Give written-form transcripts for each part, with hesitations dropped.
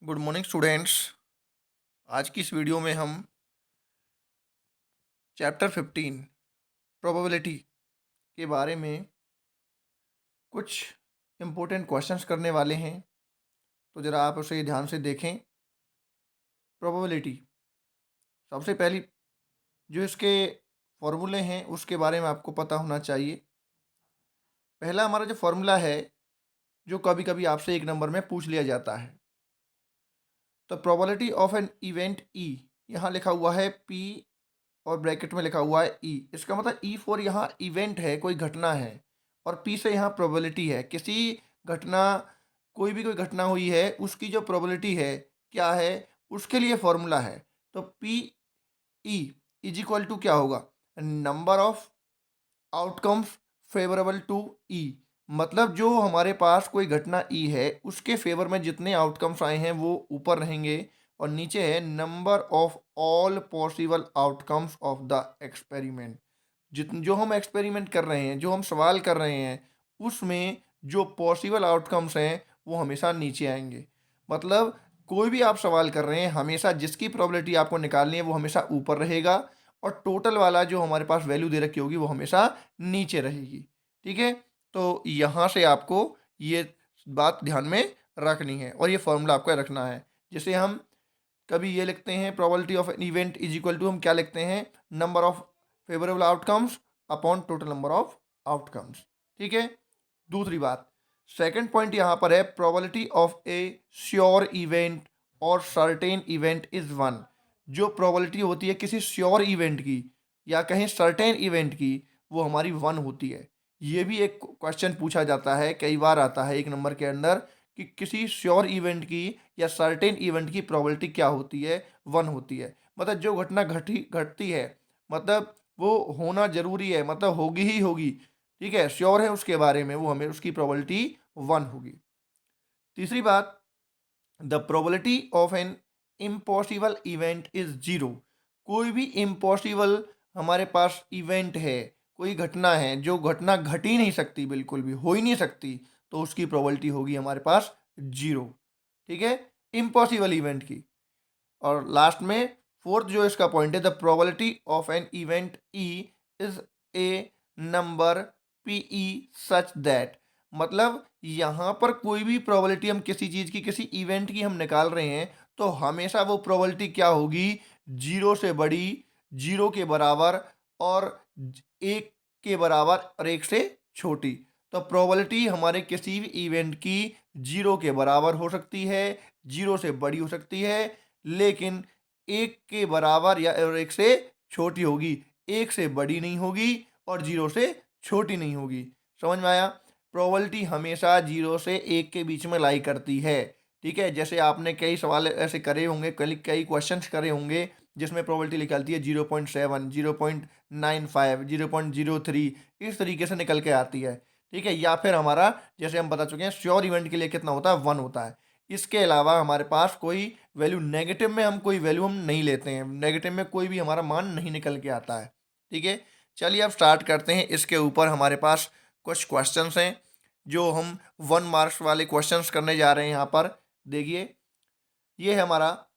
Good morning students. आज की इस वीडियो में हम चैप्टर 15 प्रोबेबिलिटी के बारे में कुछ इम्पोर्टेंट क्वेश्चंस करने वाले हैं। तो ज़रा आप उसे ध्यान से देखें। प्रोबेबिलिटी सबसे पहली जो इसके फॉर्मूले हैं उसके बारे में आपको पता होना चाहिए। पहला हमारा जो फॉर्मूला है, जो कभी कभी आपसे एक नंबर में पूछ लिया जाता है, तो probability of an event E, यहाँ लिखा हुआ है पी और ब्रैकेट में लिखा हुआ है ई। इसका मतलब ई फॉर यहाँ इवेंट है, कोई घटना है, और पी से यहाँ प्रोबेबिलिटी है। किसी घटना, कोई घटना हुई है उसकी जो प्रोबेबिलिटी है क्या है, उसके लिए फॉर्मूला है। तो P E is equal to क्या होगा, number of outcomes favourable to E. मतलब जो हमारे पास कोई घटना ई है उसके फेवर में जितने आउटकम्स आए हैं वो ऊपर रहेंगे, और नीचे है number of all possible outcomes of the experiment. जितने जो हम एक्सपेरिमेंट कर रहे हैं, जो हम सवाल कर रहे हैं, उसमें जो पॉसिबल आउटकम्स हैं वो हमेशा नीचे आएंगे। मतलब कोई भी आप सवाल कर रहे हैं, हमेशा जिसकी प्रोबेबिलिटी आपको निकालनी है वो हमेशा ऊपर रहेगा, और टोटल वाला जो हमारे पास वैल्यू दे रखी होगी वो हमेशा नीचे रहेगी। ठीक है, तो यहाँ से आपको ये बात ध्यान में रखनी है और ये फॉर्मूला आपको रखना है। जैसे हम कभी ये लिखते हैं probability of an event is equal to, हम क्या लिखते हैं, number of favourable outcomes upon total number of outcomes. ठीक है। दूसरी बात, सेकंड पॉइंट यहाँ पर है, probability of a sure event और सर्टेन इवेंट इज वन। जो प्रोबेबिलिटी होती है किसी श्योर इवेंट की या कहीं सर्टेन इवेंट की, वो हमारी वन होती है। ये भी एक क्वेश्चन पूछा जाता है, कई बार आता है एक नंबर के अंदर, कि किसी श्योर इवेंट की या सर्टेन इवेंट की प्रोबेबिलिटी क्या होती है, वन होती है। मतलब जो घटना घटती है, मतलब वो होना जरूरी है, मतलब होगी ही होगी। ठीक है, श्योर है उसके बारे में, वो हमें उसकी प्रोबेबिलिटी वन होगी। तीसरी बात, the probability of an impossible event is zero. कोई भी इम्पॉसिबल हमारे पास इवेंट है, कोई घटना है जो घटना घट ही नहीं सकती, बिल्कुल भी हो ही नहीं सकती, तो उसकी प्रोबेबिलिटी होगी हमारे पास जीरो। ठीक है, इम्पॉसिबल इवेंट की। और लास्ट में फोर्थ जो इसका पॉइंट है, the probability of an event E is a number P E such that. मतलब यहाँ पर कोई भी प्रोबेबिलिटी हम किसी चीज़ की, किसी इवेंट की हम निकाल रहे हैं, तो हमेशा वो प्रोबेबिलिटी क्या होगी, जीरो से बड़ी, जीरो के बराबर, और एक के बराबर, और एक से छोटी। तो प्रोबेबिलिटी हमारे किसी भी इवेंट की जीरो के बराबर हो सकती है, जीरो से बड़ी हो सकती है, लेकिन एक के बराबर या और एक से छोटी होगी, एक से बड़ी नहीं होगी और जीरो से छोटी नहीं होगी। समझ में आया? प्रोबेबिलिटी हमेशा जीरो से एक के बीच में लाई करती है। ठीक है, जैसे आपने कई सवाल ऐसे करे होंगे, कई कई क्वेश्चंस करे होंगे जिसमें प्रोबेबिलिटी निकलती है 0.7, 0.95, 0.03, इस तरीके से निकल के आती है। ठीक है, या फिर हमारा, जैसे हम बता चुके हैं, श्योर इवेंट के लिए कितना होता है, वन होता है। इसके अलावा हमारे पास कोई वैल्यू नेगेटिव में, हम कोई वैल्यू हम नहीं लेते हैं, नेगेटिव में कोई भी हमारा मान नहीं निकल के आता है। ठीक है, चलिए अब स्टार्ट करते हैं। इसके ऊपर हमारे पास कुछ क्वेश्चंस हैं जो हम 1 मार्क्स वाले क्वेश्चंस करने जा रहे हैं। यहाँ पर देखिए, ये है हमारा,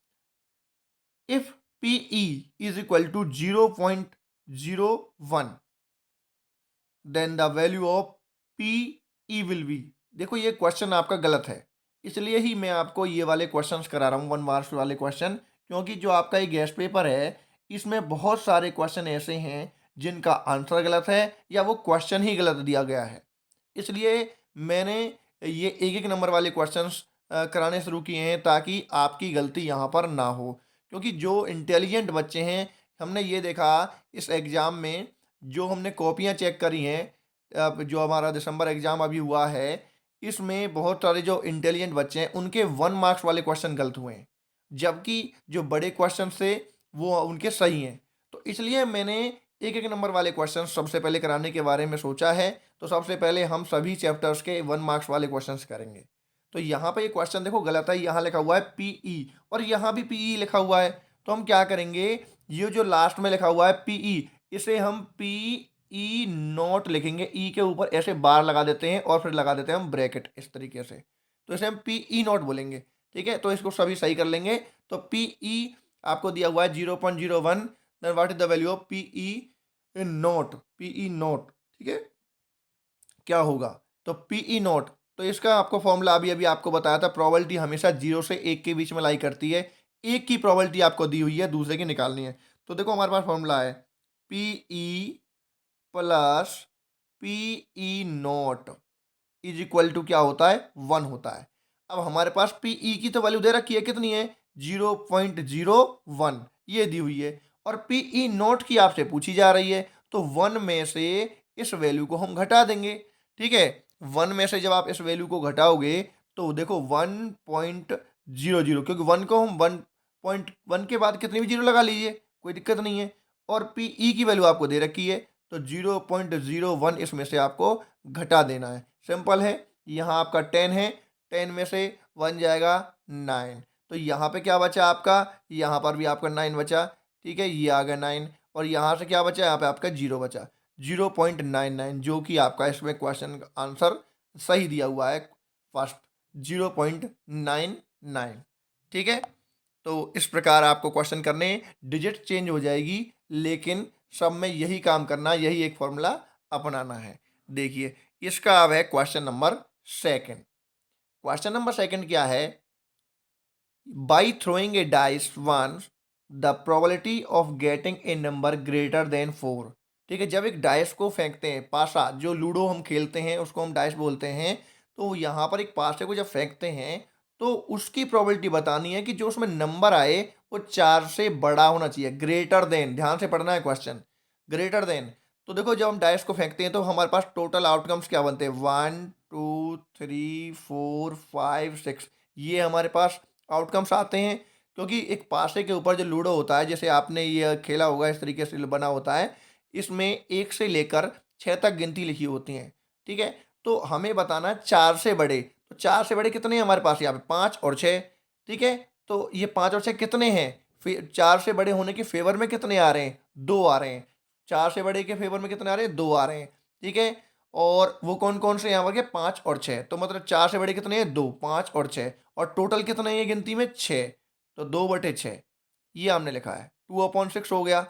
if P E is equal to 0.01, then the value of P E will be. देखो ये क्वेश्चन आपका गलत है, इसलिए ही मैं आपको ये वाले क्वेश्चंस करा रहा हूँ, 1 मार्क्स वाले क्वेश्चन। क्योंकि जो आपका ये गेस्ट पेपर है, इसमें बहुत सारे क्वेश्चन ऐसे हैं जिनका आंसर गलत है या वो क्वेश्चन ही गलत दिया गया है। इसलिए मैंने ये एक एक नंबर वाले क्वेश्चंस कराने शुरू किए हैं, ताकि आपकी गलती यहाँ पर ना हो। क्योंकि जो इंटेलिजेंट बच्चे हैं, हमने ये देखा इस एग्ज़ाम में, जो हमने कॉपियाँ चेक करी हैं, जो हमारा दिसंबर एग्ज़ाम अभी हुआ है, इसमें बहुत सारे जो इंटेलिजेंट बच्चे हैं उनके 1 मार्क्स वाले क्वेश्चन गलत हुए हैं, जबकि जो बड़े क्वेश्चन थे वो उनके सही हैं। तो इसलिए मैंने एक एक नंबर वाले क्वेश्चन सबसे पहले कराने के बारे में सोचा है। तो सबसे पहले हम सभी चैप्टर्स के 1 मार्क्स वाले क्वेश्चंस करेंगे। तो यहाँ पे ये क्वेश्चन देखो गलत है, यहाँ लिखा हुआ है पीई और यहाँ भी पीई लिखा हुआ है। तो हम क्या करेंगे, ये जो लास्ट में लिखा हुआ है पीई, इसे हम पी ई नॉट लिखेंगे, ई के ऊपर ऐसे बार लगा देते हैं और फिर लगा देते हैं हम ब्रैकेट इस तरीके से। तो इसे हम पी ई नॉट बोलेंगे। ठीक है, तो इसको सभी सही कर लेंगे। तो PE आपको दिया हुआ है 0.01, then what is the value of PE not, PE not, ठीक है, क्या होगा? तो PE नोट, तो इसका आपको फॉर्मूला अभी अभी आपको बताया था, प्रोबेबिलिटी हमेशा 0 से 1 के बीच में लाई करती है। एक की प्रोबेबिलिटी आपको दी हुई है, दूसरे की निकालनी है। तो देखो हमारे पास फॉर्मूला है PE plus PE not is equal to क्या होता है? 1 होता है। अब हमारे पास PE की तो वैल्यू दे रखी है, कितनी है? 0.01 ये दी हुई है, और PE नोट की आपसे पूछी जा रही है, तो 1 में से इस वैल्यू को हम घटा देंगे। ठीक है, 1 में से जब आप इस वैल्यू को घटाओगे तो देखो 1.00, क्योंकि 1 को हम 1.1 के बाद कितनी भी जीरो लगा लीजिए, कोई दिक्कत नहीं है। और PE की वैल्यू आपको दे रखी है, तो 0.01 इसमें से आपको घटा देना है। सिंपल है, यहाँ आपका 10 है, 10 में से 1 जाएगा 9, तो यहाँ पे क्या बचा आपका? यहाँ पर भी आपका 9 बचा, ठीक है, ये आ गया 9, और यहाँ से क्या बचा? यहाँ पे आपका 0 बचा, 0.99, जो कि आपका इसमें क्वेश्चन का आंसर सही दिया हुआ है, फर्स्ट 0.99। ठीक है, तो इस प्रकार आपको क्वेश्चन करने, डिजिट चेंज हो जाएगी, लेकिन सब में यही काम करना, यही एक फॉर्मूला अपनाना है। देखिए इसका अब है question number second. Question number second क्या है? By throwing a dice once the probability of getting a number greater than 4। ठीक है, जब एक डाइस को फेंकते हैं, पासा, जो लूडो हम खेलते हैं उसको हम डाइस बोलते हैं, तो यहाँ पर एक पासे को जब फेंकते हैं तो उसकी प्रोबेबिलिटी बतानी है कि जो उसमें नंबर आए वो 4 से बड़ा होना चाहिए, ग्रेटर देन, ध्यान से पढ़ना है क्वेश्चन, ग्रेटर देन। तो देखो जब हम डाइस को फेंकते हैं तो हमारे पास टोटल आउटकम्स क्या बनते हैं? 1 2 3 4 5 6, ये हमारे पास आउटकम्स आते हैं। क्योंकि एक पासे के ऊपर जो लूडो होता है, जैसे आपने ये खेला होगा, इस तरीके से बना होता है, इसमें 1 से लेकर 6 तक गिनती लिखी होती है। ठीक है, तो हमें बताना है 4 से बड़े, तो 4 से बड़े कितने हैं हमारे पास? यहाँ पे 5 और 6। ठीक है, तो ये 5 और 6 कितने हैं? फिर 4 से बड़े होने के फेवर में कितने आ रहे हैं? 2 आ रहे हैं। 4 से बड़े के फेवर में कितने आ रहे हैं? 2 आ रहे हैं। ठीक है, और वो कौन कौन से यहाँ पर? 5 और 6, तो मतलब 4 से बड़े कितने हैं? 2, 5 और 6, और टोटल कितने हैं ये गिनती में? 6, तो 2/6 ये हमने लिखा है। 2/6 हो गया,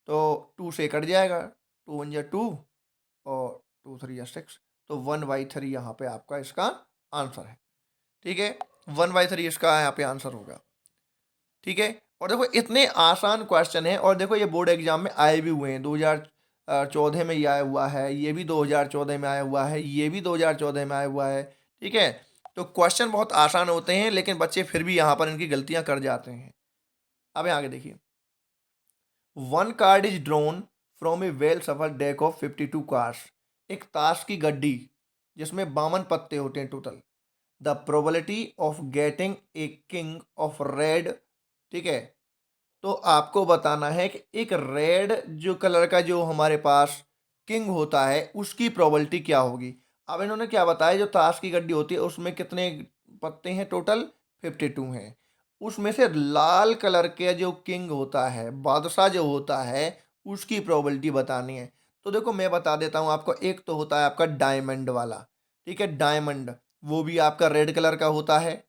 तो 2 से कट जाएगा, 2 1 2 और 2 3 6, तो 1/3 यहाँ पे आपका इसका आंसर है। ठीक है, 1/3 इसका यहाँ पे आंसर होगा। ठीक है, और देखो इतने आसान क्वेश्चन है, और देखो ये बोर्ड एग्जाम में आए भी हुए हैं, 2014 में ये आया हुआ है, ये भी 2014 में आया हुआ है, ये भी 2014 में आया हुआ है। ठीक है, तो क्वेश्चन बहुत आसान होते हैं, लेकिन बच्चे फिर भी यहाँ पर इनकी गलतियाँ कर जाते हैं। अब यहाँ आगे देखिए, 1 card is drawn from a well सफल डेक ऑफ 52 कार्ड्स। एक ताश की गड्डी जिसमें 52 पत्ते होते हैं total. The probability of getting a king of red. ठीक है, तो आपको बताना है कि एक रेड जो कलर का जो हमारे पास किंग होता है उसकी प्रोबेबिलिटी क्या होगी। अब इन्होंने क्या बताया, जो ताश की गड्डी होती है उसमें कितने पत्ते हैं? टोटल 52 हैं। उसमें से लाल कलर के जो किंग होता है, बादशाह जो होता है, उसकी प्रोबेबिलिटी बतानी है। तो देखो मैं बता देता हूँ आपको, एक तो होता है आपका डायमंड वाला। ठीक है, डायमंड वो भी आपका रेड कलर का होता है।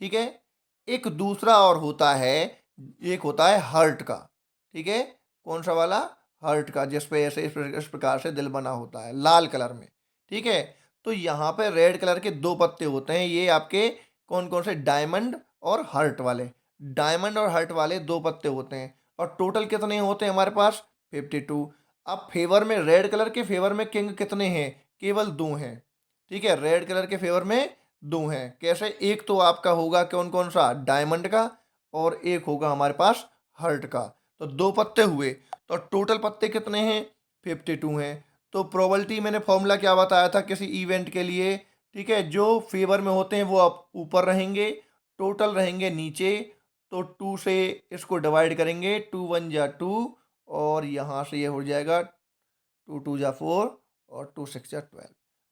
ठीक है, एक दूसरा और होता है, एक होता है हर्ट का। ठीक है, कौन सा वाला? हर्ट का, जिस पे ऐसे इस प्रकार से दिल बना होता है लाल कलर में। ठीक है, तो यहाँ पे रेड कलर के 2 पत्ते होते हैं, ये आपके कौन कौन से? डायमंड और हर्ट वाले। डायमंड और हर्ट वाले 2 पत्ते होते हैं, और टोटल कितने होते हैं हमारे पास? 52। अब फेवर में, रेड कलर के फेवर में किंग कितने हैं? केवल 2 हैं। ठीक है, रेड कलर के फेवर में 2 हैं। कैसे? एक तो आपका होगा कौन कौन सा? डायमंड का, और एक होगा हमारे पास हर्ट का। तो 2 पत्ते हुए, तो टोटल पत्ते कितने हैं? 52 हैं। तो प्रोबेबिलिटी मैंने फॉर्मूला क्या बताया था किसी इवेंट के लिए? ठीक है, जो फेवर में होते हैं वो आप ऊपर रहेंगे, टोटल रहेंगे नीचे। तो 2 से इसको डिवाइड करेंगे, 2 1 जा 2, और यहाँ से ये हो जाएगा 2 2 जा 4, और 2 6 जा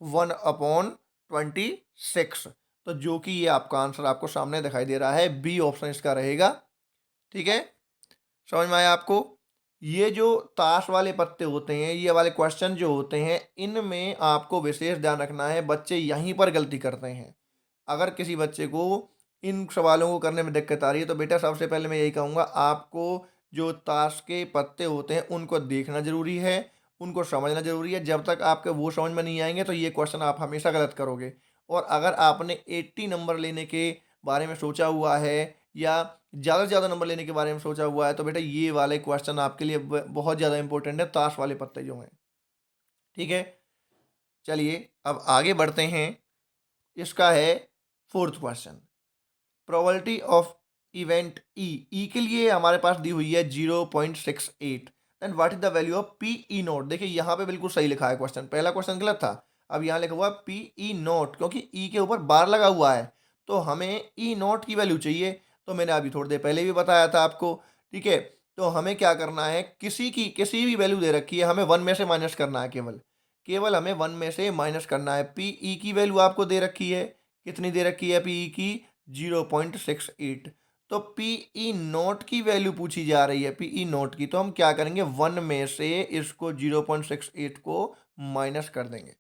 12, 1/26। तो जो कि ये आपका आंसर आपको सामने दिखाई दे रहा है, बी ऑप्शन इसका रहेगा। ठीक है, समझ में आया आपको? ये जो ताश वाले पत्ते होते हैं, ये वाले क्वेश्चन जो होते हैं, इनमें आपको विशेष ध्यान रखना है, बच्चे यहीं पर गलती करते हैं। अगर किसी बच्चे को इन सवालों को करने में दिक्कत आ रही है, तो बेटा सबसे पहले मैं यही कहूँगा, आपको जो ताश के पत्ते होते हैं उनको देखना ज़रूरी है, उनको समझना ज़रूरी है। जब तक आपके वो समझ में नहीं आएँगे तो ये क्वेश्चन आप हमेशा गलत करोगे। और अगर आपने 80 नंबर लेने के बारे में सोचा हुआ है या ज़्यादा से ज़्यादा नंबर लेने के बारे में सोचा हुआ है, तो बेटा ये वाले क्वेश्चन आपके लिए बहुत ज़्यादा इंपॉर्टेंट है, ताश वाले पत्ते जो हैं। ठीक है? चलिए अब आगे बढ़ते हैं। इसका है 4th question, probability of event E के लिए हमारे पास दी हुई है 0.68 and what is the value of P E note. देखिए यहाँ पे बिल्कुल सही लिखा है क्वेश्चन, पहला क्वेश्चन गलत था। अब यहाँ लिखा हुआ है पी ई नोट, क्योंकि ई के ऊपर बार लगा हुआ है तो हमें ई नोट की वैल्यू चाहिए। तो मैंने अभी थोड़ी देर पहले भी बताया था आपको। ठीक है, तो हमें क्या करना है, किसी भी वैल्यू दे रखी है, हमें वन में से माइनस करना है, केवल केवल हमें वन में से माइनस करना है। पी ई की वैल्यू आपको दे रखी है, कितनी दे रखी है पी ई की, 0.68। तो पी ई नोट की वैल्यू पूछी जा रही है, पी ई नोट की, तो हम क्या करेंगे, वन में से इसको 0.68 को माइनस कर देंगे।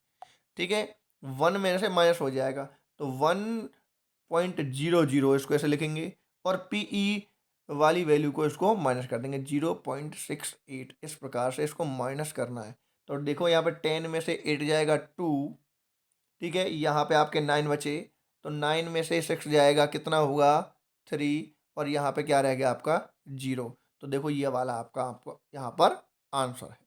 ठीक है, वन में से माइनस हो जाएगा तो 1.00 इसको ऐसे लिखेंगे, और पी ई वाली वैल्यू को इसको माइनस कर देंगे 0.68। इस प्रकार से इसको माइनस करना है। तो देखो यहाँ पे 10 में से 8 जाएगा 2। ठीक है, यहाँ पे आपके 9 बचे, तो 9 में से 6 जाएगा, कितना होगा 3, और यहाँ पे क्या रह गया आपका 0। तो देखो ये वाला आपको यहाँ पर आंसर है।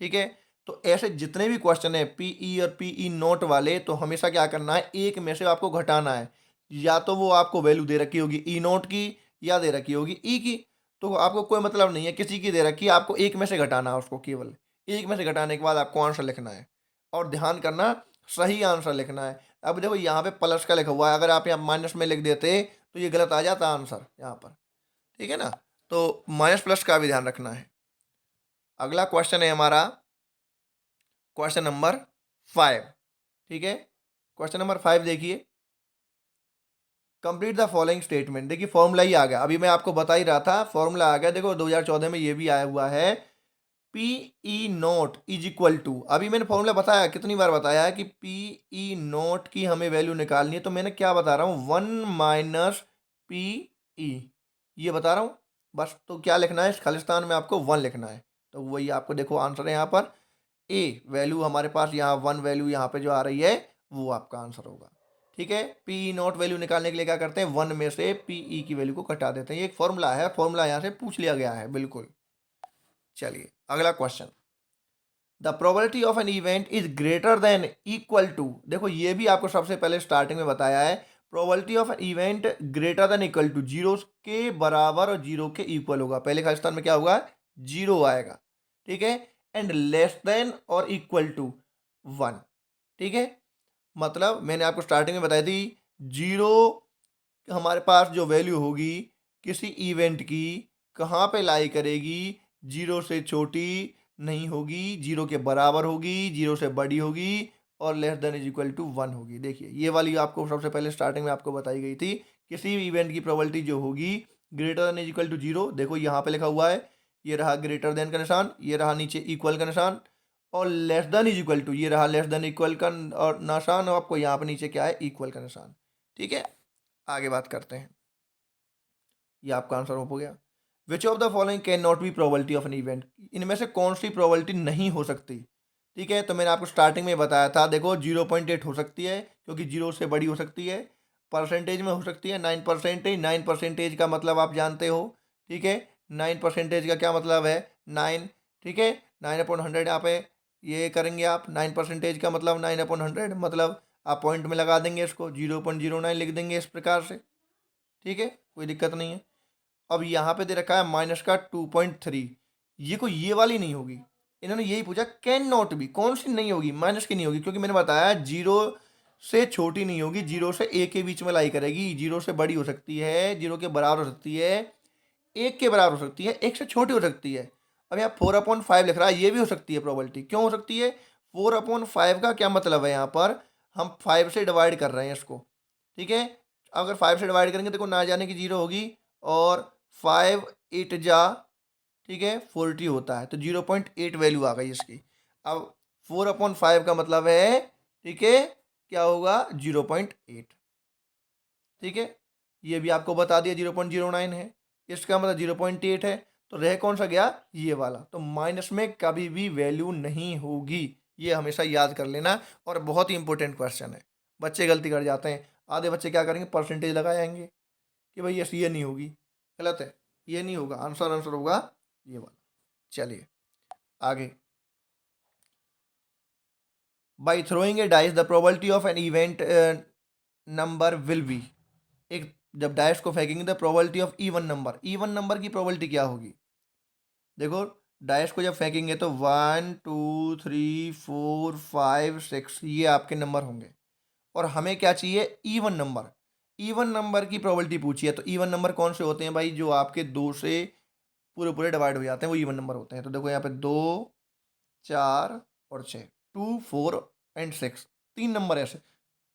ठीक है, तो ऐसे जितने भी क्वेश्चन है पी ई और पी ई नोट वाले, तो हमेशा क्या करना है, एक में से आपको घटाना है। या तो वो आपको वैल्यू दे रखी होगी ई नोट की, या दे रखी होगी ई की, तो आपको कोई मतलब नहीं है, किसी की दे रखी है, आपको एक में से घटाना है उसको, केवल एक में से घटाने के बाद आपको आंसर लिखना है। और ध्यान करना, सही आंसर लिखना है। अब देखो यहाँ पे प्लस का लिखा हुआ है, अगर आप यहाँ माइनस में लिख देते तो ये गलत आ जाता आंसर यहाँ पर। ठीक है ना, तो माइनस प्लस का भी ध्यान रखना है। अगला क्वेश्चन है हमारा क्वेश्चन नंबर 5। ठीक है, क्वेश्चन नंबर 5 देखिए, कंप्लीट द फॉलोइंग स्टेटमेंट। देखिए फॉर्मूला ही आ गया, अभी मैं आपको बता ही रहा था, फॉर्मूला आ गया। देखो 2014 में ये भी आया हुआ है, P E not is equal to, अभी मैंने फॉर्मूला बताया, कितनी बार बताया है कि पी ई नोट की हमें वैल्यू निकालनी है, तो मैंने क्या बता रहा हूँ, 1 माइनस पी ई, ये बता रहा हूँ बस। तो क्या लिखना है, इस खालिस्तान में आपको 1 लिखना है। तो वही आपको देखो आंसर है यहाँ पर, ए वैल्यू हमारे पास यहाँ 1 वैल्यू यहाँ पे जो आ रही है वो आपका आंसर होगा। ठीक है, पी ई नोट वैल्यू निकालने के लिए क्या करते हैं, 1 में से पी ई की वैल्यू को घटा देते हैं। ये एक फॉर्मूला है, फॉर्मूला यहाँ से पूछ लिया गया है बिल्कुल। चलिए अगला question, the probability of an event is greater than equal to. देखो ये भी आपको सबसे पहले स्टार्टिंग में बताया है, probability of an event greater than equal to, zero के बराबर और जीरो के इक्वल होगा। पहले खालिस्तान में क्या होगा, जीरो आएगा। ठीक है, एंड लेस देन और इक्वल टू 1। ठीक है, मतलब मैंने आपको स्टार्टिंग में बताई थी, जीरो हमारे पास जो वैल्यू होगी किसी इवेंट की, कहाँ पे लाई करेगी, जीरो से छोटी नहीं होगी, जीरो के बराबर होगी, जीरो से बड़ी होगी, और less than is equal to 1 होगी। देखिए ये वाली आपको सबसे पहले स्टार्टिंग में आपको बताई गई थी, किसी भी इवेंट की प्रोबेबिलिटी जो होगी greater than is equal to 0। देखो यहाँ पे लिखा हुआ है, ये रहा ग्रेटर देन का निशान, ये रहा नीचे इक्वल का निशान, और less than is equal to, ये रहा लेस देन इक्वल का और निशान, और आपको यहाँ पे नीचे क्या है, इक्वल का निशान। ठीक है, आगे बात करते हैं, ये आपका आंसर हो गया। Which of the following can not be probability of an event, इनमें से कौन सी प्रोबेबिलिटी नहीं हो सकती। ठीक है, तो मैंने आपको स्टार्टिंग में बताया था, देखो 0.8 हो सकती है, क्योंकि जीरो से बड़ी हो सकती है। परसेंटेज में हो सकती है 9%, 9% का मतलब आप जानते हो। ठीक है, 9% का क्या मतलब है, 9। ठीक है, 9/100 यहाँ पे ये करेंगे आप, 9% का मतलब 9/100, मतलब आप पॉइंट में लगा देंगे, इसको 0.09 लिख देंगे इस प्रकार से। ठीक है, कोई दिक्कत नहीं है। अब यहाँ पे दे रखा है माइनस का 2.3, ये कोई ये वाली नहीं होगी। इन्होंने यही पूछा कैन नॉट बी, कौन सी नहीं होगी, माइनस की नहीं होगी, क्योंकि मैंने बताया जीरो से छोटी नहीं होगी, जीरो से एक के बीच में लाई करेगी, जीरो से बड़ी हो सकती है, जीरो के बराबर हो सकती है, एक के बराबर हो सकती है, एक से छोटी हो सकती है। अब यहाँ 4/5 लिख रहा है, ये भी हो सकती है प्रोबेबिलिटी। क्यों हो सकती है, 4/5 का क्या मतलब है, यहाँ पर हम 5 से डिवाइड कर रहे हैं इसको। ठीक है, अगर 5 से डिवाइड करेंगे तो ना जाने की जीरो होगी, और 5 8 जा, ठीक है 40 होता है, तो 0.8 वैल्यू आ गई इसकी। अब 4/5 का मतलब है, ठीक है क्या होगा, 0.8। ठीक है, ये भी आपको बता दिया 0.09 है, इसका मतलब 0.8 है, तो रह कौन सा गया, ये वाला। तो माइनस में कभी भी वैल्यू नहीं होगी, ये हमेशा याद कर लेना। और बहुत ही इंपॉर्टेंट क्वेश्चन है, बच्चे गलती कर जाते हैं। आधे बच्चे क्या करेंगे, परसेंटेज लगाएंगे कि भाई ये नहीं होगी, गलत है, ये नहीं होगा, आंसर आंसर होगा ये वाला। चलिए आगे, by throwing a dice the probability of an event number will B. एक जब डाइस को फेंकेंगे तो प्रोबेबिलिटी ऑफ इवन नंबर की प्रोबेबिलिटी क्या होगी, देखो डाइस को जब फेंकेंगे तो 1 2 3 4 5 6 ये आपके नंबर होंगे, और हमें क्या चाहिए, इवन नंबर। इवन नंबर की प्रोबेबिलिटी पूछी है, तो इवन नंबर कौन से होते हैं भाई, जो आपके 2 से पूरे पूरे डिवाइड हो जाते हैं, वो इवन नंबर होते हैं। तो देखो यहाँ पे 2 4 और 6, 2 4 एंड 6, 3 नंबर ऐसे,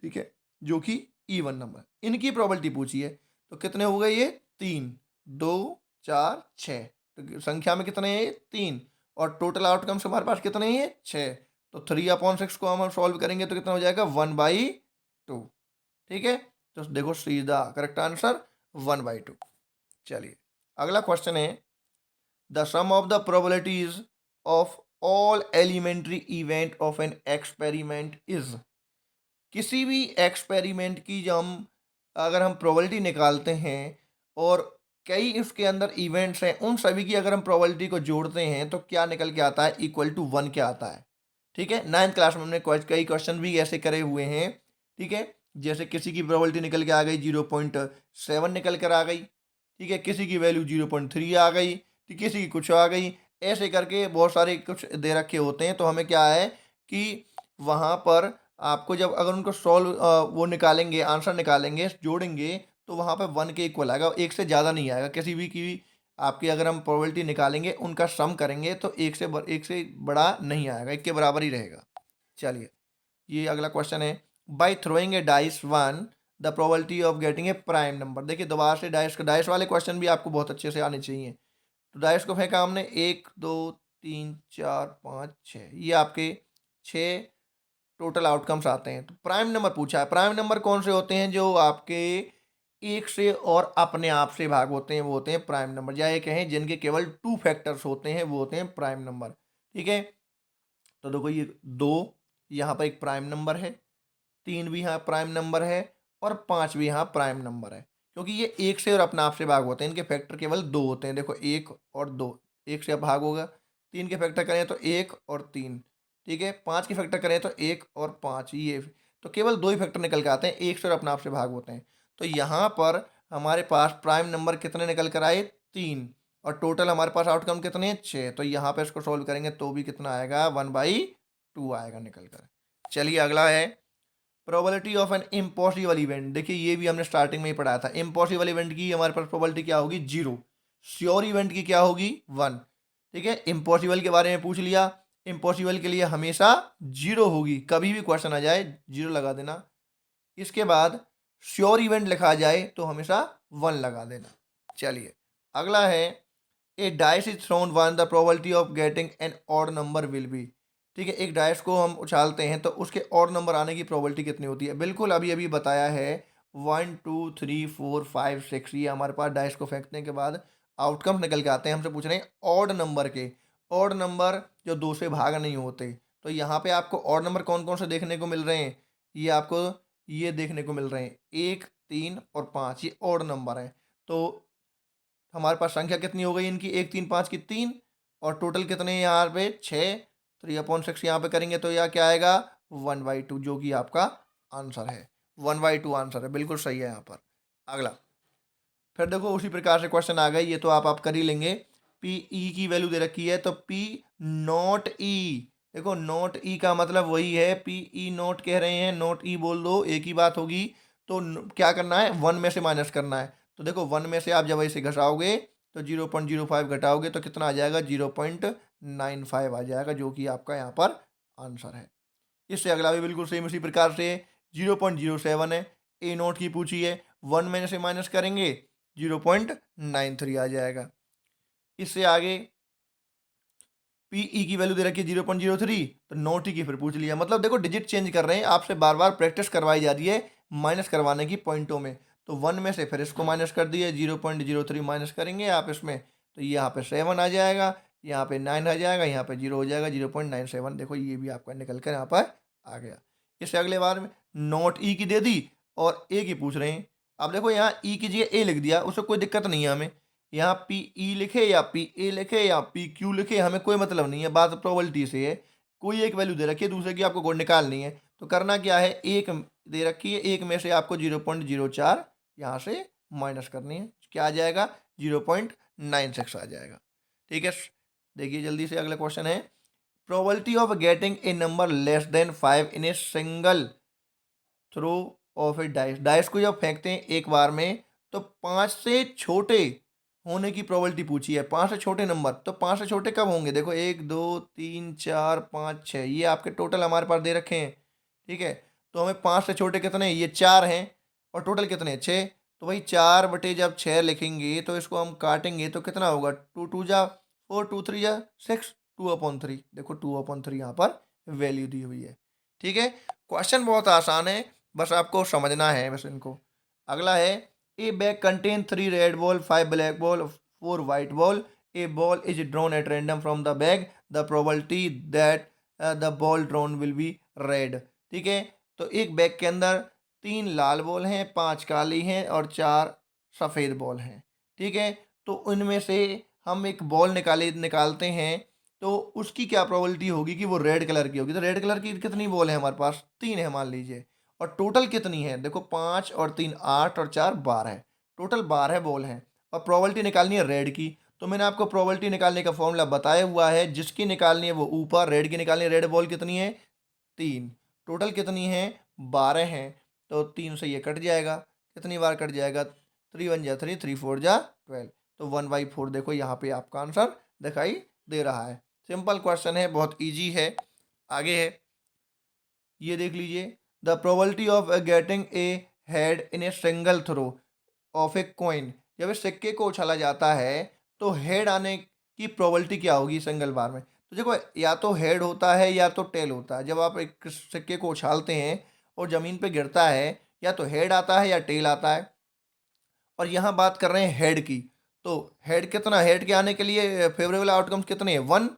ठीक है, जो कि इवन नंबर, इनकी प्रोबेबिलिटी पूछी है। तो कितने हो गए ये, 3, 2 4 6, तो संख्या में कितने हैं, 3, और टोटल आउटकम्स हमारे पास कितने हैं, 6। तो 3/6 को हम सॉल्व करेंगे तो कितना हो जाएगा, 1/2। ठीक है, तो देखो सीधा करेक्ट आंसर 1/2। चलिए अगला क्वेश्चन है, the sum of the probabilities of all elementary event of an experiment is. किसी भी एक्सपेरिमेंट की जो हम अगर हम प्रोबेबिलिटी निकालते हैं और कई इसके अंदर इवेंट्स हैं, उन सभी की अगर हम प्रोबेबिलिटी को जोड़ते हैं तो क्या निकल के आता है, इक्वल टू 1 क्या आता है। ठीक है, 9th क्लास में हमने कई क्वेश्चन भी ऐसे करे हुए हैं। ठीक है, जैसे किसी की प्रोबेबिलिटी निकल के आ गई 0.7 निकल कर आ गई, ठीक है, किसी की वैल्यू 0.3 आ गई, तो किसी की कुछ आ गई, ऐसे करके बहुत सारे कुछ दे रखे होते हैं। तो हमें क्या है कि वहाँ पर आपको जब अगर उनको सॉल्व वो निकालेंगे, आंसर निकालेंगे, जोड़ेंगे, तो वहाँ पे 1 के इक्वल आएगा, एक से ज़्यादा नहीं आएगा। किसी भी की आपकी अगर हम प्रोबेबिलिटी निकालेंगे, उनका सम करेंगे तो एक से बड़ा नहीं आएगा, एक के बराबर ही रहेगा। चलिए ये अगला क्वेश्चन है, by throwing a dice 1 the probability of getting A prime number. देखिए दोबारा से डाइस वाले क्वेश्चन भी आपको बहुत अच्छे से आने चाहिए। तो डाइस को फेंका हमने, 1 2 3 4 5 6, ये आपके 6 टोटल आउटकम्स आते हैं। तो प्राइम नंबर पूछा है, प्राइम नंबर कौन से होते हैं, जो आपके एक से और अपने आप से भाग होते हैं, वो होते हैं प्राइम नंबर, या ये कहें जिनके केवल 2 फैक्टर्स होते हैं, वो होते हैं प्राइम नंबर। ठीक है, तो देखो ये 2 यहाँ पर एक प्राइम नंबर है, 3 भी यहाँ प्राइम नंबर है, और 5 भी यहाँ प्राइम नंबर है, क्योंकि ये एक से और अपने आप से भाग होते हैं, इनके फैक्टर केवल 2 होते हैं। देखो 1 और 2, एक से भाग होगा, 3 के फैक्टर करें तो 1 और 3, ठीक है, 5 के फैक्टर करें तो 1 और 5, ये तो केवल 2 ही फैक्टर निकल के आते हैं, एक से और अपने आप से भाग होते हैं। तो यहाँ पर हमारे पास प्राइम नंबर कितने निकल कर आए, 3, और टोटल हमारे पास आउटकम कितने हैं, 6। तो यहाँ पे इसको सोल्व करेंगे तो भी कितना आएगा, 1/2 आएगा निकल कर। चलिए अगला है, probability of an impossible event. देखिए ये भी हमने स्टार्टिंग में ही पढ़ा था, इम्पॉसिबल इवेंट की हमारे पास प्रोबेबिलिटी क्या होगी, 0। श्योर इवेंट की क्या होगी, 1। ठीक है, इम्पॉसिबल के बारे में पूछ लिया, इम्पॉसिबल के लिए हमेशा 0 होगी, कभी भी क्वेश्चन आ जाए 0 लगा देना। इसके बाद श्योर इवेंट लिखा जाए तो हमेशा 1 लगा देना। चलिए अगला है, a dice is thrown 1 the probability of getting an odd number will be. ठीक है, एक डाइस को हम उछालते हैं तो उसके ऑड नंबर आने की प्रोबेबिलिटी कितनी होती है, बिल्कुल अभी अभी बताया है, 1 2 3 4 5 6, ये हमारे पास डाइस को फेंकने के बाद आउटकम निकल के आते हैं। हमसे पूछ रहे हैं ऑड नंबर के, ऑड नंबर जो 2 से भाग नहीं होते। तो यहाँ पे आपको ऑड नंबर कौन कौन से देखने को मिल रहे हैं, ये आपको ये देखने को मिल रहे हैं, 1 3 और 5, ये ऑड नंबर है। तो हमारे पास संख्या कितनी हो गई इनकी, 1 3 5 की 3, और टोटल कितने हैं यहाँ पे 6। 3/6 यहाँ पे करेंगे तो यह क्या आएगा, 1/2, जो कि आपका आंसर है, 1/2 आंसर है, बिल्कुल सही है यहाँ पर। अगला फिर देखो उसी प्रकार से क्वेश्चन आ गए, ये तो आप कर ही लेंगे। पी ई की वैल्यू दे रखी है, तो पी नॉट ई, देखो नॉट ई का मतलब वही है, पी ई नॉट कह रहे हैं, नॉट ई बोल दो, एक ही बात होगी। तो क्या करना है, 1 में से माइनस करना है। तो देखो 1 में से आप जब ऐसे घटाओगे तो 0.05 घटाओगे तो कितना आ जाएगा, 0.95 आ जाएगा, जो कि आपका यहाँ पर आंसर है। इससे अगला भी बिल्कुल सेम उसी प्रकार से 0.07 है, ए नोट की पूछी है, 1 में से माइनस करेंगे 0.93 आ जाएगा। इससे आगे पीई की वैल्यू दे रखी है 0.03, तो नोट ही की फिर पूछ लिया। मतलब देखो डिजिट चेंज कर रहे हैं, आपसे बार बार प्रैक्टिस करवाई जा रही है माइनस करवाने की पॉइंटों में। तो 1 में से फिर इसको माइनस कर दिए, 0.03 माइनस करेंगे आप इसमें, तो यहाँ पे 7 आ जाएगा, यहाँ पे 9 आ जाएगा, यहाँ पे 0 हो जाएगा, 0.97। देखो ये भी आपका निकल कर यहाँ पर आ गया। इससे अगले बार में नॉट ई की दे दी और ए की पूछ रहे हैं। अब देखो यहाँ ई की जगह ए लिख दिया, उससे कोई दिक्कत नहीं है हमें। यहाँ पी ई लिखे या पी ए लिखे या पी क्यू लिखे, हमें कोई मतलब नहीं है, बात प्रोबेबिलिटी से है। कोई एक वैल्यू दे रखी है, दूसरे की आपको निकालनी है। तो करना क्या है, एक दे रखी है, एक में से आपको 0.04 यहाँ से माइनस करनी है। क्या आ जाएगा, 0.96 आ जाएगा। ठीक है, देखिए जल्दी से अगला क्वेश्चन है, probability of getting a number less than 5 in a single throw of a dice. Dice को जब फेंकते हैं एक बार में, तो 5 से छोटे होने की प्रोबेबिलिटी पूछी है। 5 से छोटे नंबर, तो 5 से छोटे कब होंगे, देखो 1 2 3 4 5 6, ये आपके टोटल हमारे पास दे रखे हैं। ठीक है, तो हमें 5 से छोटे कितने हैं, ये 4 हैं, और टोटल कितने हैं, 6। तो भाई 4 बटे जब 6 लिखेंगे तो इसको हम काटेंगे तो कितना होगा, 2 2 जा 4, 2 3 जा 6, 2/3। देखो 2/3 यहाँ पर वैल्यू दी हुई है। ठीक है, क्वेश्चन बहुत आसान है, बस आपको समझना है बस इनको। अगला है, ए bag contain 3 red ball, 5 black ball, 4 white ball. A ball is drawn at random from the bag, the probability that the ball drawn will be red. ठीक है, तो एक बैग के अंदर 3 लाल बॉल हैं, 5 काली हैं और 4 सफ़ेद बॉल हैं। ठीक है, तो उनमें से हम एक बॉल निकालते हैं, तो उसकी क्या प्रोबेबिलिटी होगी कि वो रेड कलर की होगी। तो रेड कलर की कितनी बॉल है हमारे पास, 3 है मान लीजिए, और टोटल कितनी है, देखो 5 और 3 8 और 4 12, टोटल 12 बॉल हैं, और प्रोबेबिलिटी निकालनी है रेड की। तो मैंने आपको प्रोबेबिलिटी निकालने का फॉर्मूला बताया हुआ है, जिसकी निकालनी है वो ऊपर, रेड की निकालनी है, रेड बॉल कितनी है 3, टोटल कितनी है 12 हैं, तो 3 से ये कट जाएगा, कितनी बार कट जाएगा, 3 1 जा 3, 3 4 जा 12, तो 1/4 देखो यहाँ पे आपका आंसर दिखाई दे रहा है। सिंपल क्वेश्चन है, बहुत ईजी है। आगे है, ये देख लीजिए, the probability of getting a head in a single throw of a coin. जब इस सिक्के को उछाला जाता है तो हेड आने की प्रोबेबिलिटी क्या होगी सिंगल बार में। तो देखो या तो हेड होता है या तो टेल होता है। जब आप एक सिक्के को उछालते हैं और ज़मीन पे गिरता है, या तो हेड आता है या टेल आता है, और यहाँ बात कर रहे हैं हेड की। तो हेड कितना, हेड के आने के लिए फेवरेबल आउटकम्स कितने हैं, 1,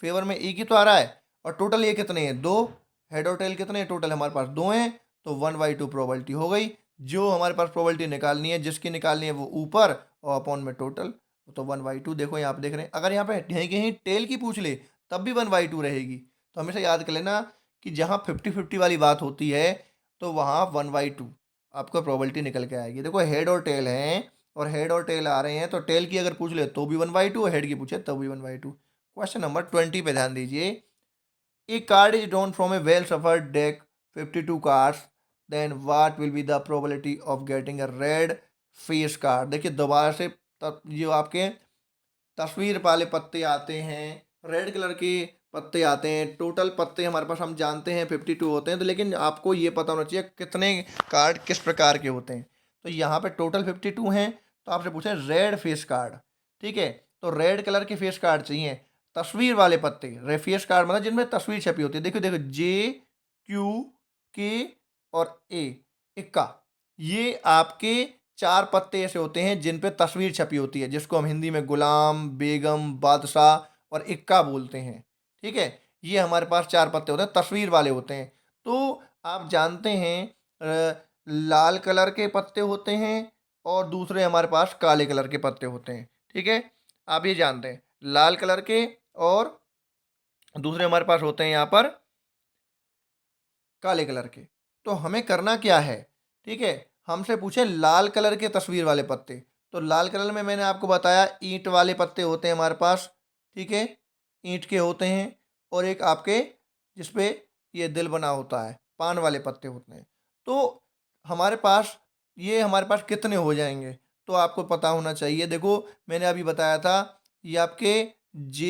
फेवर में एक ही तो आ रहा है, और टोटल ये कितने हैं 2, हेड और टेल कितने हैं, टोटल हमारे पास 2 हैं, तो 1/2 प्रोबेबिलिटी हो गई। जो हमारे पास प्रोबेबिलिटी निकालनी है, जिसकी निकालनी है वो ऊपर और अपॉन में टोटल, तो 1/2। देखो यहाँ पे देख रहे हैं, अगर यहाँ पे कहीं कहीं टेल की पूछ ले तब भी 1/2 रहेगी। तो हमेशा याद कर लेना कि जहाँ 50-50 वाली बात होती है तो वहाँ 1/2 आपको प्रोबेबिलिटी निकल के आएगी। देखो हेड और टेल हैं, और हेड और टेल आ रहे हैं, तो टेल की अगर पूछ ले तो भी 1/2, और हेड की पूछे तो भी 1/2। क्वेश्चन नंबर 20 पे ध्यान दीजिए, a card is drawn from a well shuffled deck 52 cards, then what will be the probability of getting a red face card. देखिए दोबारा से, तब जो आपके तस्वीर वाले पत्ते आते हैं, रेड कलर के पत्ते आते हैं, टोटल पत्ते हमारे पास हम जानते हैं 52 होते हैं, तो लेकिन आपको ये पता होना चाहिए कितने कार्ड किस प्रकार के होते हैं। तो यहाँ पे टोटल 52 हैं, तो आपसे पूछे रेड फेस कार्ड। ठीक है, तो रेड कलर के फेस कार्ड चाहिए, तस्वीर वाले पत्ते, रेड फेस कार्ड मतलब जिनमें तस्वीर छपी होती है। देखो देखो, J Q K और इक्का, ये आपके 4 पत्ते ऐसे होते हैं जिन पे तस्वीर छपी होती है, जिसको हम हिंदी में गुलाम, बेगम, बादशाह और इक्का बोलते हैं। ठीक है, ये हमारे पास 4 पत्ते होते हैं, तस्वीर वाले होते हैं। तो आप जानते हैं लाल कलर के पत्ते होते हैं, और दूसरे हमारे पास काले कलर के पत्ते होते हैं। ठीक है, आप ये जानते हैं लाल कलर के, और दूसरे हमारे पास होते हैं यहाँ पर काले कलर के। तो हमें करना क्या है, ठीक है, हमसे पूछे लाल कलर के तस्वीर वाले पत्ते। तो लाल कलर में मैंने आपको बताया ईंट वाले पत्ते होते हैं हमारे पास। ठीक है, ईंट के होते हैं, और एक आपके जिसपे ये दिल बना होता है, पान वाले पत्ते होते हैं। तो हमारे पास ये हमारे पास कितने हो जाएंगे, तो आपको पता होना चाहिए। देखो मैंने अभी बताया था, ये आपके J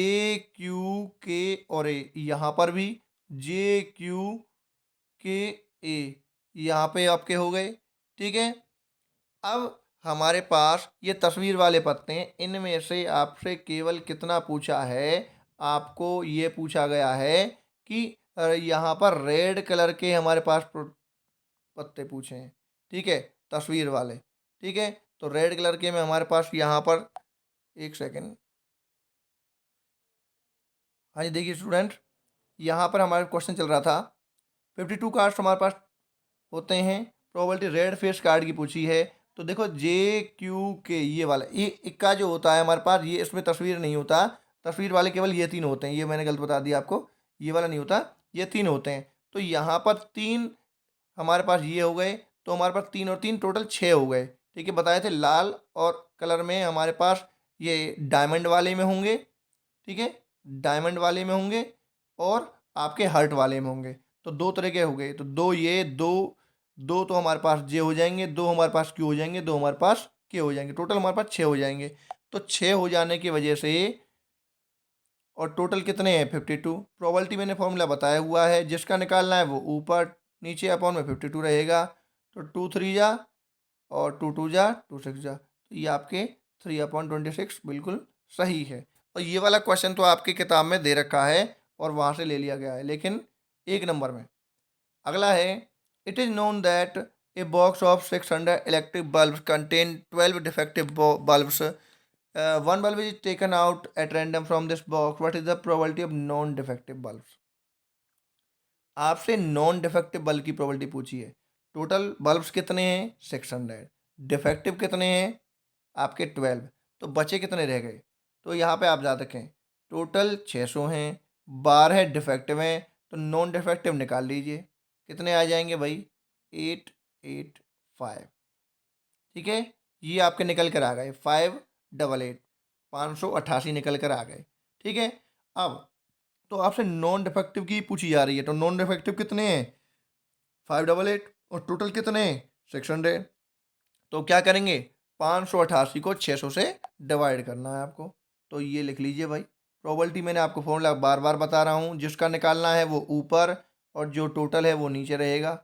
Q K और A, यहाँ पर भी JQKA, यहाँ पे आपके हो गए। ठीक है, अब हमारे पास ये तस्वीर वाले पत्ते हैं, इनमें से आपसे केवल कितना पूछा है, आपको ये पूछा गया है कि यहाँ पर रेड कलर के हमारे पास पत्ते पूछे हैं। ठीक है, तस्वीर वाले, ठीक है। तो रेड कलर के में हमारे पास यहाँ पर, एक सेकेंड, हाँ जी देखिए स्टूडेंट, यहाँ पर हमारा क्वेश्चन चल रहा था 52 कार्ड्स हमारे पास होते हैं, प्रोबेबिलिटी रेड फेस कार्ड की पूछी है। तो देखो JQ K ये वाला, ये इक्का जो होता है हमारे पास, ये इसमें तस्वीर नहीं होता, तस्वीर वाले केवल ये 3 होते हैं, ये मैंने गलत बता दिया आपको, ये वाला नहीं होता, ये 3 होते हैं। तो यहाँ पर 3 हमारे पास ये हो गए, तो हमारे पास 3 और 3 टोटल 6 हो गए। ठीक है, बताए थे लाल और कलर में हमारे पास ये डायमंड वाले में होंगे, ठीक है, डायमंड वाले में होंगे और आपके हर्ट वाले में होंगे। तो 2 तरह के हो गए, तो 2 ये, 2 2 तो हमारे पास जे हो जाएंगे, 2 हमारे पास क्यू हो जाएंगे, 2 हमारे पास के हो जाएंगे, टोटल हमारे पास 6 हो जाएंगे। तो 6 हो जाने की वजह से, और टोटल कितने हैं 52, प्रोबेबिलिटी मैंने फॉर्मूला बताया हुआ है, जिसका निकालना है वो ऊपर नीचे अपॉन में 52 रहेगा। तो 2 3 जा और 2 2 जा 2 6 जा, तो ये आपके 3/26 बिल्कुल सही है। और ये वाला क्वेश्चन तो आपकी किताब में दे रखा है और वहाँ से ले लिया गया है, लेकिन 1 नंबर में। अगला है, it is known that a box of 600 electric bulb contain 12 defective bulbs, one bulb is taken out at random from this box, what is the probability of non defective bulbs? आपसे non defective bulb की probability पूछी है। Total bulbs कितने हैं 600, defective कितने हैं आपके 12, तो बचे कितने रह गए? तो यहाँ पे आप याद रखें, टोटल 600 हैं, 12 डिफेक्टिव हैं, तो नॉन डिफेक्टिव निकाल लीजिए, कितने आ जाएंगे भाई 885। ठीक है, ये आपके निकल कर आ गए 588, 588 निकल कर आ गए। ठीक है, अब तो आपसे नॉन डिफेक्टिव की पूछी जा रही है, तो नॉन डिफेक्टिव कितने हैं 588 और टोटल कितने हैं 600। तो क्या करेंगे 588 को 600 से डिवाइड करना है आपको। तो ये लिख लीजिए भाई, प्रोबेबिलिटी मैंने आपको फॉर्मूला बार बार बता रहा हूँ, जिसका निकालना है वो ऊपर और जो टोटल है वो नीचे रहेगा,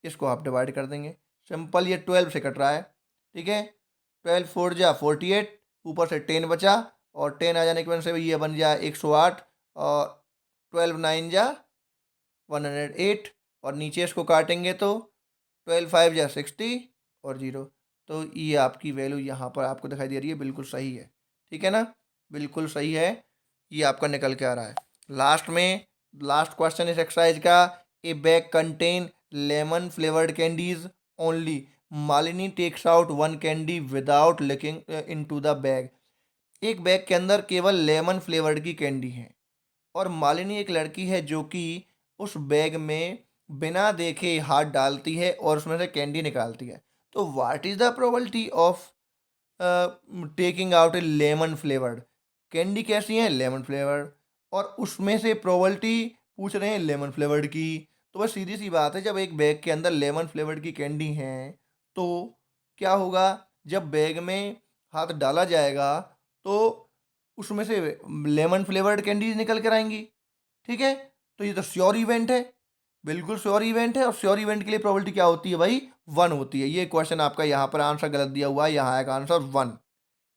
इसको आप डिवाइड कर देंगे। सिंपल, ये 12 से कट रहा है, ठीक है, 12 4 जा 48, ऊपर से 10 बचा और 10 आ जाने की वजह से ये बन जाए 108 और 12 9 जा 108 और नीचे इसको काटेंगे तो 12 5 जा 60 और 0। तो ये आपकी वैल्यू यहाँ पर आपको दिखाई दे रही है, बिल्कुल सही है। ठीक है ना, बिल्कुल सही है, ये आपका निकल के आ रहा है। लास्ट में लास्ट क्वेश्चन इस एक्सरसाइज का, a bag contain lemon flavoured candies only, Malini takes out 1 candy without looking into the bag. एक बैग के अंदर केवल लेमन फ्लेवर्ड की कैंडी है और मालिनी एक लड़की है जो कि उस बैग में बिना देखे हाथ डालती है और उसमें से कैंडी निकालती है। तो what is the probability of taking out A lemon flavoured candy? कैसी है लेमन फ्लेवर्ड, और उसमें से प्रोबेबिलिटी पूछ रहे हैं लेमन फ्लेवर्ड की। तो बस सीधी सी बात है, जब एक बैग के अंदर लेमन फ्लेवर्ड की कैंडी है तो क्या होगा, जब बैग में हाथ डाला जाएगा तो उसमें से लेमन फ्लेवर्ड कैंडीज निकल कर आएंगी। ठीक है, तो ये तो श्योर इवेंट है, बिल्कुल श्योर इवेंट है, और श्योर इवेंट के लिए प्रोबेबिलिटी क्या होती है भाई 1 होती है। ये क्वेश्चन आपका यहाँ पर आंसर गलत दिया हुआ है, यहाँ आएगा आंसर 1।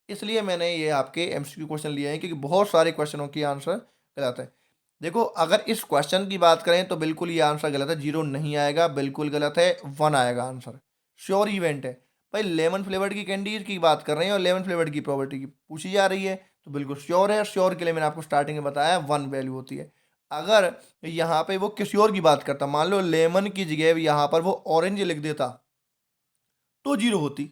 इसलिए मैंने ये आपके एमसीक्यू क्वेश्चन लिए हैं, क्योंकि बहुत सारे क्वेश्चनों की आंसर गलत है। देखो, अगर इस क्वेश्चन की बात करें तो बिल्कुल ये आंसर गलत है, 0 नहीं आएगा, बिल्कुल गलत है, 1 आएगा आंसर। श्योर इवेंट है भाई, लेमन फ्लेवर्ड की कैंडीज की बात कर रहे हैं और लेमन फ्लेवर्ड की प्रोबेबिलिटी की पूछी जा रही है, तो बिल्कुल श्योर है। और श्योर के लिए मैंने आपको स्टार्टिंग में बताया 1 वैल्यू होती है। अगर यहाँ पे वो किसी और की बात करता, मान लो लेमन की जगह यहाँ पर वो ऑरेंज लिख देता, तो 0 होती,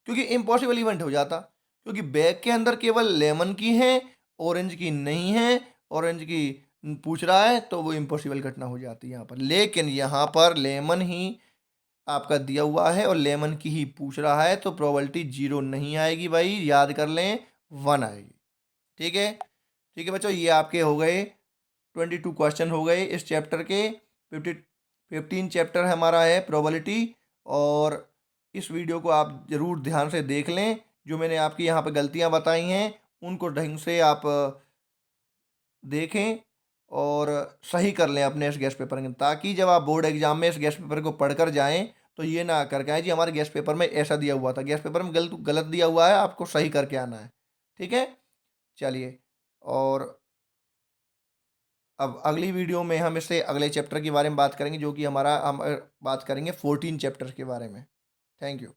क्योंकि इम्पॉसिबल इवेंट हो जाता, क्योंकि बैग के अंदर केवल लेमन की है, ऑरेंज की नहीं है, ऑरेंज की पूछ रहा है, तो वो इम्पॉसिबल घटना हो जाती है यहाँ पर। लेकिन यहाँ पर लेमन ही आपका दिया हुआ है और लेमन की ही पूछ रहा है, तो प्रोबेबिलिटी 0 नहीं आएगी भाई, याद कर लें 1 आएगी। ठीक है, ठीक है बच्चों, ये आपके हो गए 22 क्वेश्चन हो गए इस चैप्टर के। 15 चैप्टर हमारा है प्रोबेबिलिटी, और इस वीडियो को आप ज़रूर ध्यान से देख लें, जो मैंने आपकी यहाँ पे गलतियाँ बताई हैं उनको ढंग से आप देखें और सही कर लें अपने इस गेस्ट पेपर में, ताकि जब आप बोर्ड एग्जाम में इस गेस्ट पेपर को पढ़कर जाएं तो ये ना करके आए जी हमारे गेस्ट पेपर में ऐसा दिया हुआ था, गेस्ट पेपर में गलत गलत दिया हुआ है, आपको सही करके आना है। ठीक है, चलिए, और अब अगली वीडियो में हम इससे अगले चैप्टर के बारे में बात करेंगे, जो कि हमारा हम बात करेंगे 14 चैप्टर के बारे में। Thank you.